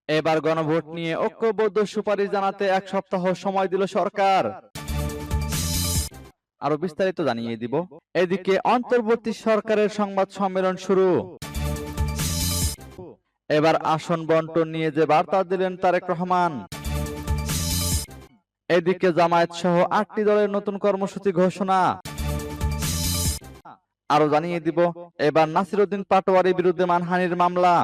এবার গণভোট নিয়ে ঐক্যবদ্ধ সুপারিশ জানাতে 1 সপ্তাহ সময় দিল সরকার। আরো বিস্তারিত জানিয়ে দিব। এদিকে অন্তর্বর্তী সরকারের সংবাদ সম্মেলন শুরু। এবার আসন বন্টন নিয়ে যে বার্তা দিলেন তারেক রহমান। এদিকে জামায়াত সহ 8টি দলের নতুন কর্মসূচি ঘোষণা। আরো জানিয়ে দিব, এবার নাসিরউদ্দিন পাটোয়ারির বিরুদ্ধে মানহানির মামলা।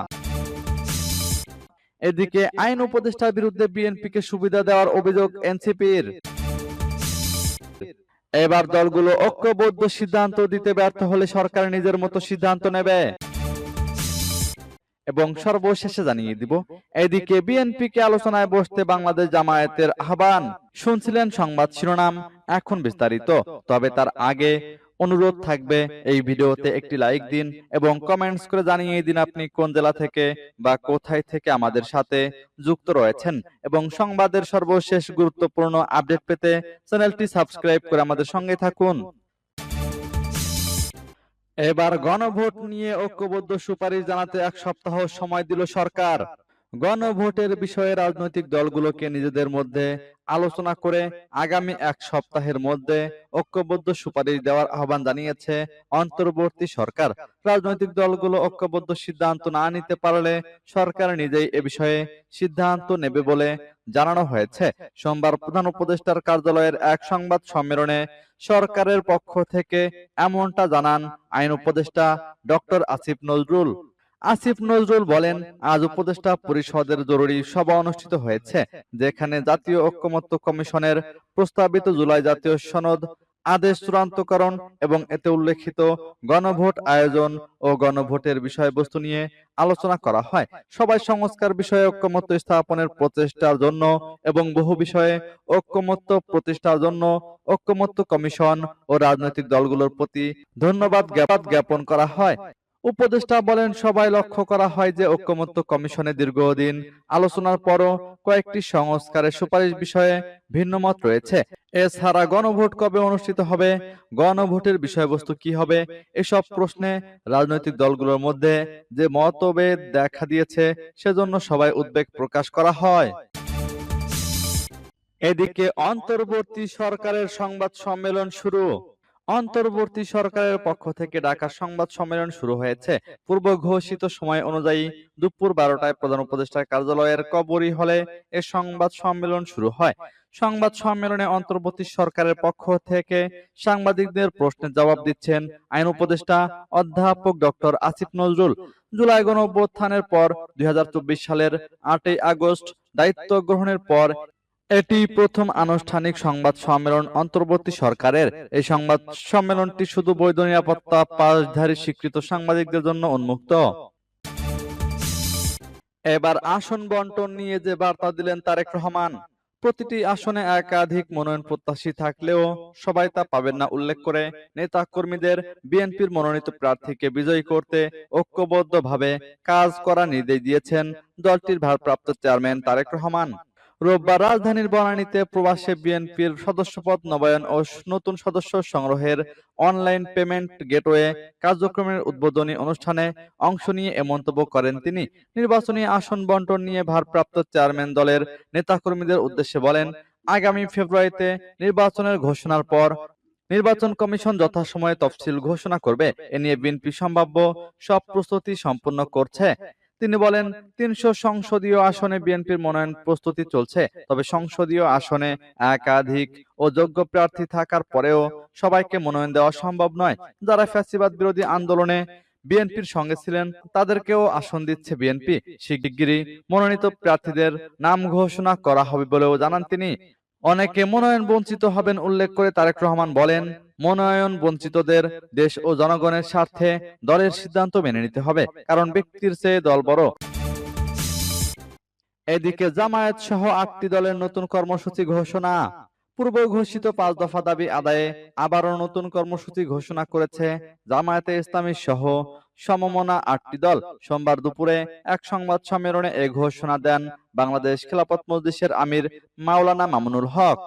এদিকে আইন উপদেষ্টার বিরুদ্ধে বিএনপিকে সুবিধা দেওয়ার অভিযোগ এনসিপির। এবার দলগুলো ঐক্যবদ্ধ সিদ্ধান্ত দিতে ব্যর্থ হলে সরকার নিজের মতো সিদ্ধান্ত নেবে। এবং সর্বশেষে জানিয়ে দিব, এদিকে বিএনপিকে আলোচনায় বসতে বাংলাদেশ জামায়াতের আহ্বান। শুনছিলেন সংবাদ শিরোনাম, এখন বিস্তারিত। তবে তার আগে অনুরোধ থাকবে, এই ভিডিওতে একটি লাইক দিন এবং কমেন্টস করে জানিয়ে দিন আপনি কোন জেলা থেকে বা কোথায় থেকে আমাদের সাথে যুক্ত রয়েছেন। এবং সংবাদের সর্বশেষ গুরুত্বপূর্ণ আপডেট পেতে চ্যানেলটি সাবস্ক্রাইব করে আমাদের সঙ্গে থাকুন। এবার গণভোট নিয়ে ঐক্যবদ্ধ সুপারিশ জানাতে 1 সপ্তাহ সময় দিল সরকার। গণভোটের বিষয়ে রাজনৈতিক দলগুলোকে নিজেদের মধ্যে আলোচনা করে আগামী 1 সপ্তাহের মধ্যে ঐক্যবদ্ধ সুপারিশ দেওয়ার আহ্বান জানিয়েছে অন্তর্বর্তী সরকার। রাজনৈতিক দলগুলো ঐক্যবদ্ধ সিদ্ধান্ত না নিতে পারলে সরকার নিজেই এ বিষয়ে সিদ্ধান্ত নেবে বলে জানানো হয়েছে। সোমবার প্রধান উপদেষ্টার কার্যালয়ের এক সংবাদ সম্মেলনে সরকারের পক্ষ থেকে এমনটা জানান আইন উপদেষ্টা ডক্টর আসিফ নজরুল। আসিফ নজরুল বলেন, আজ উপদেষ্টা পরিষদের জরুরি সভা অনুষ্ঠিত হয়েছে, যেখানে জাতীয় ঐকমত্য কমিশনের প্রস্তাবিত জুলাই জাতীয় সনদ আদেশ চূড়ান্তকরণ এবং এতে উল্লেখিত গণভোট আয়োজন ও গণভোটের বিষয়বস্তু নিয়ে আলোচনা করা হয়। সবাই সংস্কার বিষয়ে ঐকমত্য স্থাপনের প্রচেষ্টার জন্য এবং বহু বিষয়ে ঐকমত্য প্রতিষ্ঠার জন্য ঐকমত্য কমিশন ও রাজনৈতিক দলগুলোর প্রতি ধন্যবাদ জ্ঞাপন করা হয়। উপদেষ্টা বলেন, সবাই লক্ষ্য করা হয় যে ঐকমত্য কমিশনে দীর্ঘদিন আলোচনার পরও কয়েকটি সংস্কারের সুপারিশ বিষয়ে ভিন্নমত রয়েছে। এছাড়া গণভোট কবে অনুষ্ঠিত হবে, গণভোটের বিষয়বস্তু কি হবে, এসব প্রশ্নে রাজনৈতিক দলগুলোর মধ্যে যে মতভেদ দেখা দিয়েছে, সেজন্য সবাই উদ্বেগ প্রকাশ করা হয়। এদিকে অন্তর্বর্তী সরকারের সংবাদ সম্মেলন শুরু। অন্তর্বর্তী সরকারের পক্ষ থেকে ঢাকা সংবাদ সম্মেলন শুরু হয়েছে। পূর্ব ঘোষিত সময় অনুযায়ী দুপুর 12টায় প্রধান উপদেষ্টার কার্যালয়ের কবরী হলে এ সংবাদ সম্মেলন শুরু হয়। সংবাদ সম্মেলনে অন্তর্বর্তী সরকারের পক্ষ থেকে সাংবাদিকদের প্রশ্নের জবাব দিচ্ছেন আইন উপদেষ্টা অধ্যাপক ডক্টর আসিফ নজরুল। জুলাই গণঅভ্যুত্থানের পর 2024 সালের 8ই আগস্ট দায়িত্ব গ্রহণের পর এটি প্রথম আনুষ্ঠানিক সংবাদ সম্মেলন অন্তর্বর্তী সরকারের। এই সংবাদ সম্মেলনটি শুধু বৈধ নিরাপত্তা পাসধারী স্বীকৃত সাংবাদিকদের জন্য উন্মুক্ত। এবার আসন বন্টন নিয়ে যে বার্তা দিলেন তারেক রহমান। প্রতিটি আসনে একাধিক মনোনয়ন প্রত্যাশী থাকলেও সবাই তা পাবেন না উল্লেখ করে নেতা কর্মীদের বিএনপির মনোনীত প্রার্থীকে বিজয়ী করতে ঐক্যবদ্ধভাবে কাজ করার নির্দেশ দিয়েছেন দলটির ভারপ্রাপ্ত চেয়ারম্যান তারেক রহমান। রোববার রাজধানীর বনানীতে প্রবাসী বিএনপির সদস্যপদ নবায়ন ও নতুন সদস্য সংগ্রহের অনলাইন পেমেন্ট গেটওয়ে কার্যক্রমের উদ্বোধনী অনুষ্ঠানে অংশ নিয়ে এ মন্তব্য করেন তিনি। নির্বাচনী আসন বন্টন নিয়ে ভারপ্রাপ্ত চেয়ারম্যান দলের নেতাকর্মীদের উদ্দেশ্যে বলেন, আগামী ফেব্রুয়ারিতে নির্বাচনের ঘোষণার পর নির্বাচন কমিশন যথাসময়ে তফসিল ঘোষণা করবে। এ নিয়ে বিএনপি সম্ভাব্য সব প্রস্তুতি সম্পন্ন করছে। তিনি বলেন, 300 সংসদীয় আসনে বিএনপির মনোনয়ন প্রস্তুতি চলছে। তবে সংসদীয় আসনে একাধিক ও যোগ্য প্রার্থী থাকার পরেও সবাইকে মনোনয়ন দেওয়া সম্ভব নয়। যারা ফ্যাসিবাদ বিরোধী আন্দোলনে বিএনপির সঙ্গে ছিলেন তাদেরকেও আসন দিচ্ছে বিএনপি। শিগগিরই মনোনীত প্রার্থীদের নাম ঘোষণা করা হবে বলেও জানান তিনি। অনেকে মনোনয়ন বঞ্চিত হবেন উল্লেখ করে তারেক রহমান বলেন, মনোনয়ন বঞ্চিতদের দেশ ও জনগণের স্বার্থে দলের সিদ্ধান্ত মেনে নিতে হবে, কারণ ব্যক্তির চেয়ে দল বড়। এদিকে জামায়াত সহ 8টি দলের নতুন কর্মসূচি ঘোষণা। পূর্ব ঘোষিত 5 দফা দাবি আদায়ে আবারও নতুন কর্মসূচি ঘোষণা করেছে জামায়াতে ইসলামী সহ সমমনা 8টি দল। সোমবার দুপুরে এক সংবাদ সম্মেলনে এ ঘোষণা দেন বাংলাদেশ খেলাফত মজলিসের আমির মাওলানা মামুনুল হক।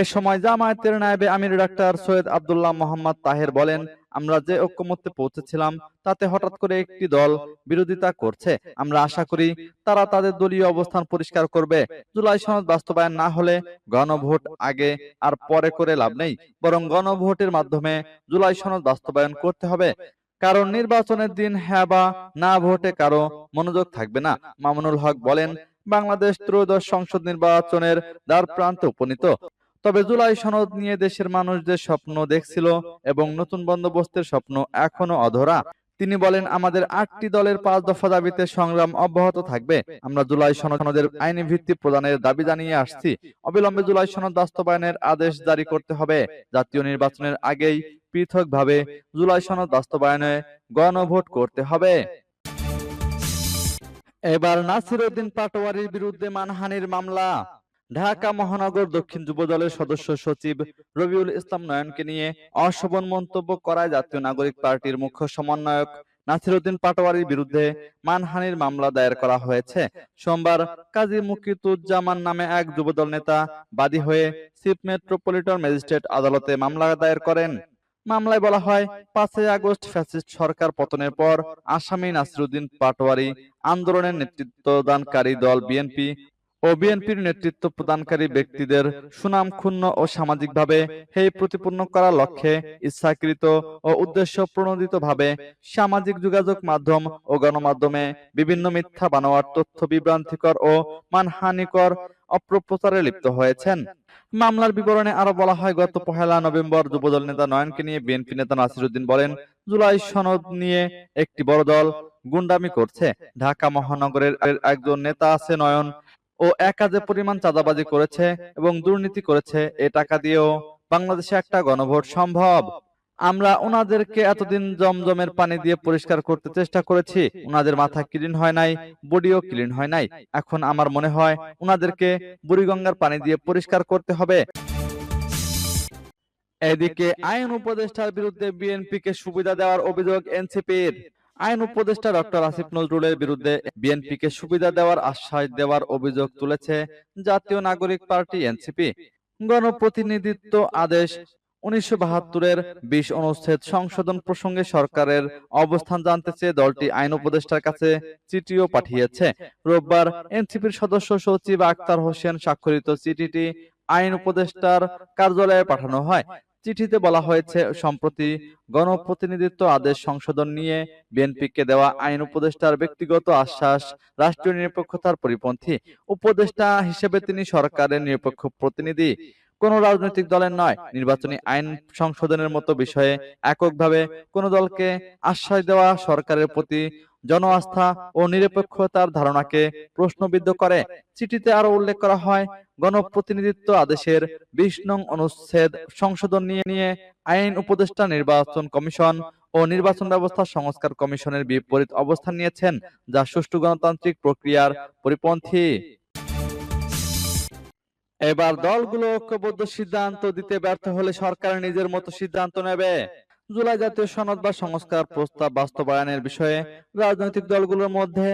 এ সময় জামায়াতের নায়েবে আমির ডাক্তার সৈয়দ আব্দুল্লাহ মোহাম্মদ তাহের বলেন, আমরা যে ঐক্যমত্যে পৌঁছেছিলাম তাতে হঠাৎ করে একটি দল বিরোধিতা করছে। আমরা আশা করি তারা তাদের দলীয় অবস্থান পরিষ্কার করবে। জুলাই সনদ বাস্তবায়ন না হলে গণভোট আগে আর পরে করে লাভ নেই, বরং গণভোটের মাধ্যমে জুলাই সনদ বাস্তবায়ন করতে হবে। কারণ নির্বাচনের দিন হ্যাঁ বা না ভোটে কারো মনোযোগ থাকবে না। মামুনুল হক বলেন, বাংলাদেশ ত্রয়োদশ সংসদ নির্বাচনের দ্বার প্রান্তে উপনীত। তবে জুলাই সনদ নিয়ে দেশের মানুষ যে স্বপ্ন দেখছিল এবং নতুন বন্দোবস্তের স্বপ্ন এখনো অধরা। তিনি বলেন, আমাদের ৮টি দলের ৫ দফা দাবিতে সংগ্রাম অব্যাহত থাকবে। আমরা জুলাই সনদের আইনি ভিত্তি প্রদানের দাবি জানিয়ে আসছি। অবিলম্বে জুলাই সনদ বাস্তবায়নের আদেশ জারি করতে হবে। জাতীয় নির্বাচনের আগেই পৃথকভাবে জুলাই সনদ বাস্তবায়নে গণভোট করতে হবে। এবার নাসির উদ্দিন পাটোয়ারির বিরুদ্ধে মানহানির মামলা। ঢাকা মহানগর দক্ষিণ যুবদলের সদস্য সচিব রবিউল ইসলাম নয়নকে নিয়ে অশোভন মন্তব্য করায় জাতীয় নাগরিক পার্টির মুখ্য সমন্বয়ক নাসির উদ্দিন পাটোয়ারির বিরুদ্ধে মানহানির মামলা দায়ের করা হয়েছে। সোমবার কাজী মুকিতুজ্জামান নামে এক যুবদল নেতা বাদী হয়ে চিফ মেট্রোপলিটন ম্যাজিস্ট্রেট আদালতে মামলা দায়ের করেন। মামলায় বলা হয়, 5ই আগস্ট ফ্যাসিস্ট সরকার পতনের পর আসামি নাসির উদ্দিন পাটোয়ারি আন্দোলনের নেতৃত্বদানকারী দল বিএনপি ও বিএনপির নেতৃত্ব প্রদানকারী ব্যক্তিদের সুনাম ক্ষুণ্ণ ও সামাজিকভাবে হেয় প্রতিপন্ন করার লক্ষ্যে ইচ্ছাকৃত ও উদ্দেশ্য প্রণোদিতভাবে সামাজিক যোগাযোগ মাধ্যম ও গণমাধ্যমে বিভিন্ন মিথ্যা বানোয়াট তথ্য বিভ্রান্তিকর ও মানহানিকর অপপ্রচারে লিপ্ত হয়েছেন। মামলার বিবরণে আরো বলা হয়, গত 1 নভেম্বর যুবদল নেতা নয়নকে নিয়ে বিএনপি নেতা নাসির উদ্দিন বলেন, জুলাই সনদ নিয়ে একটি বড় দল গুন্ডামি করছে। ঢাকা মহানগরের একজন নেতা আছে নয়ন, ও একাজে পরিমাণ চাঁদাবাজি করেছে এবং দুর্নীতি করেছে। এ টাকা দিয়েও বাংলাদেশে একটা গণভোট সম্ভব। আমরা উনাদেরকে এতদিন জমজমের পানি দিয়ে পরিষ্কার করতে চেষ্টা করেছি। উনাদের মাথা ক্লিন হয় নাই, বডিও ক্লিন হয় নাই। এখন আমার মনে হয় উনাদেরকে বুড়িগঙ্গার পানি দিয়ে পরিষ্কার করতে হবে। এদিকে আইন উপদেষ্টার বিরুদ্ধে বিএনপিকে সুবিধা দেওয়ার অভিযোগ এনসিপির। আইন উপদেষ্টা ডক্টর আসিফ নজরুলের বিরুদ্ধে বিএনপিকে সুবিধা দেওয়ার আশ্বাস দেওয়ার অভিযোগ তুলেছে জাতীয় নাগরিক পার্টি এনসিপি। গণপ্রতিনিধিত্ব আদেশ 1972-এর 20 অনুচ্ছেদ সংশোধন প্রসঙ্গে সরকারের অবস্থান জানতে চেয়ে দলটি আইন উপদেষ্টার কাছে চিঠিও পাঠিয়েছে। রোববার এনসিপির সদস্য সচিব আক্তার হোসেন স্বাক্ষরিত চিঠিটি আইন উপদেষ্টার কার্যালয়ে পাঠানো হয়। চিঠিতে বলা হয়েছে, সম্প্রতি গণপ্রতিনিধিত্ব আদেশ সংশোধন নিয়ে বিএনপিকে দেওয়া আইন উপদেষ্টার ব্যক্তিগত আশ্বাস রাষ্ট্রীয় নিরপেক্ষতার পরিপন্থী। উপদেষ্টা হিসেবে তিনি সরকারের নিরপেক্ষ প্রতিনিধি, কোন রাজনৈতিক দলের নয়। নির্বাচনী আইন সংশোধনের মতো বিষয়ে এককভাবে কোন দলকে আশ্বাস দেওয়া সরকারের প্রতি জন আস্থা ও নিরপেক্ষতার ধারণাকে প্রশ্নবিদ্ধ করে। চিঠিতে আরো উল্লেখ করা হয়, গণপ্রতিনিধিত্ব আদেশের 20 নং অনুচ্ছেদ সংশোধন নিয়ে আইন উপদেষ্টা নির্বাচন কমিশন ও নির্বাচন ব্যবস্থা সংস্কার কমিশনের বিপরীত অবস্থান নিয়েছেন, যা সুষ্ঠু গণতান্ত্রিক প্রক্রিয়ার পরিপন্থী। এবার দলগুলো ঐক্যবদ্ধ সিদ্ধান্ত দিতে ব্যর্থ হলে সরকার নিজের মতো সিদ্ধান্ত নেবে। জুলাই জাতীয় সনদ বা সংস্কার প্রস্তাব বাস্তবায়নের বিষয়ে রাজনৈতিক দলগুলোর মধ্যে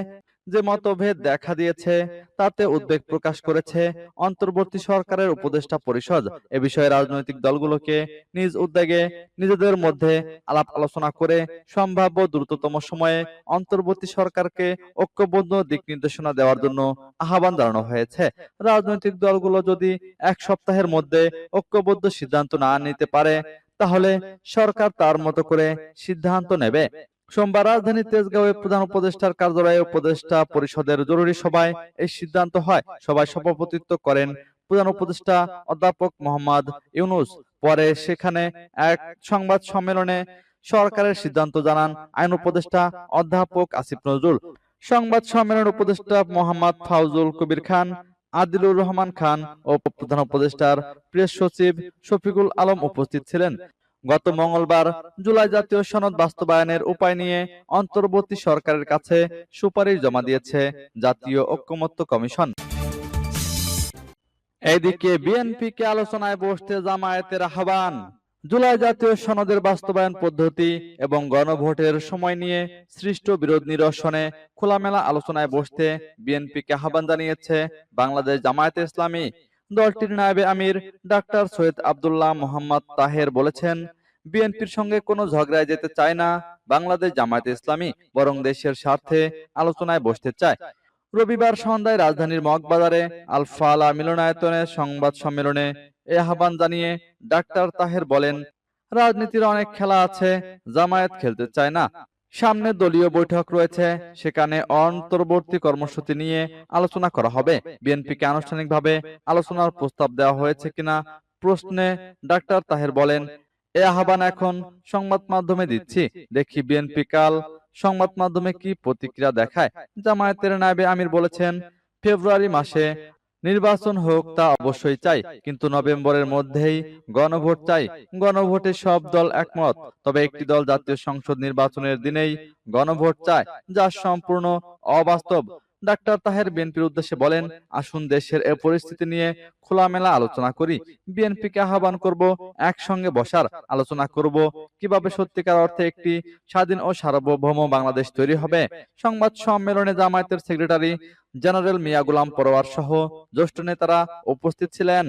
যে মতভেদ দেখা দিয়েছে তাতে উদ্বেগ প্রকাশ করেছে অন্তর্বর্তী সরকারের উপদেষ্টা পরিষদ। এ বিষয়ে রাজনৈতিক দলগুলোকে নিজ উদ্যোগে নিজেদের মধ্যে আলাপ আলোচনা করে সম্ভাব্য দ্রুততম সময়ে অন্তর্বর্তী সরকারকে ঐক্যবদ্ধ দিক নির্দেশনা দেওয়ার জন্য আহ্বান জানানো হয়েছে। রাজনৈতিক দলগুলো যদি 1 সপ্তাহের মধ্যে ঐক্যবদ্ধ সিদ্ধান্ত না নিতে পারে তাহলে সরকার তার মতো করে সিদ্ধান্ত নেবে। সোমবার রাজধানীর তেজগাঁওয়ে প্রধান উপদেষ্টার কার্যালয়ে উপদেষ্টা পরিষদের জরুরি সভায় এই সিদ্ধান্ত হয়। সভায় সভাপতিত্ব করেন প্রধান উপদেষ্টা অধ্যাপক মোহাম্মদ ইউনূস। পরে সেখানে এক সংবাদ সম্মেলনে সরকারের সিদ্ধান্ত জানান আইন উপদেষ্টা অধ্যাপক আসিফ নজরুল। সংবাদ সম্মেলনে উপদেষ্টা মোহাম্মদ ফাউজুল কবির খান, আদিলুর রহমান খান ও প্রধান উপদেষ্টার প্রেস সচিব শফিকুল আলম উপস্থিত ছিলেন। গত মঙ্গলবার জুলাই জাতীয় সনদ বাস্তবায়নের উপায় নিয়ে অন্তর্বর্তী সরকারের কাছে সুপারিশ জমা দিয়েছে জাতীয় ঐকমত্য কমিশন। এদিকে বিএনপিকে আলোচনায় বসতে জামায়াতের আহ্বান। জুলাই জাতীয় সনদের বাস্তবায়ন পদ্ধতি এবং গণভোটের সময় নিয়ে সৃষ্ট বিরোধ নিরসনে খোলামেলা আলোচনায় বসতে বিএনপিকে আহ্বান জানিয়েছে বাংলাদেশ জামায়াতে ইসলামী। দলটির নায়েবে আমির ডাক্তার সৈয়দ আব্দুল্লাহ মোহাম্মদ তাহের বলেছেন, বিএনপির সঙ্গে কোনো ঝগড়ায় যেতে চায় না বাংলাদেশ জামায়াতে ইসলামী, বরং দেশের স্বার্থে আলোচনায় বসতে চায়। রবিবার সন্ধ্যায় রাজধানীর মগবাজারে আল ফালা মিলনায়তনে সংবাদ সম্মেলনে এ আহ্বান জানিয়ে ডাক্তার তাহের বলেন, রাজনীতির অনেক খেলা আছে, জামায়াত খেলতে চায় না। সামনে দলীয় বৈঠক রয়েছে, সেখানে অন্তর্বর্তী কর্মসূচি নিয়ে আলোচনা করা হবে। বিএনপিকে আনুষ্ঠানিকভাবে আলোচনার প্রস্তাব দেওয়া হয়েছে কিনা প্রশ্নে ডাক্তার তাহের বলেন, এ আহ্বান এখন সংবাদ মাধ্যমে দিচ্ছি, দেখি বিএনপি কাল সংবাদ মাধ্যমে কি প্রতিক্রিয়া দেখায়। জামায়াতের নায়েবে আমির বলেছেন, ফেব্রুয়ারি মাসে নির্বাচন হোক তা অবশ্যই চাই, কিন্তু নভেম্বরের মধ্যেই গণভোট চাই। গণভোটে সব দল একমত, তবে একটি দল জাতীয় সংসদ নির্বাচনের দিনেই গণভোট চায়, যা সম্পূর্ণ অবাস্তব। ডাক্তার তাহের বিএনপির উদ্দেশ্যে বলেন, আসুন দেশের এ পরিস্থিতি নিয়ে খোলামেলা আলোচনা করি। বিএনপিকে আহ্বান করব একসঙ্গে বসার, আলোচনা করব কিভাবে সত্যিকার অর্থে একটি স্বাধীন ও সার্বভৌম বাংলাদেশ তৈরি হবে। সংবাদ সম্মেলনে জামায়াতের সেক্রেটারি জেনারেল মিয়া গোলাম পরোয়ার সহ জ্যেষ্ঠ নেতারা উপস্থিত ছিলেন।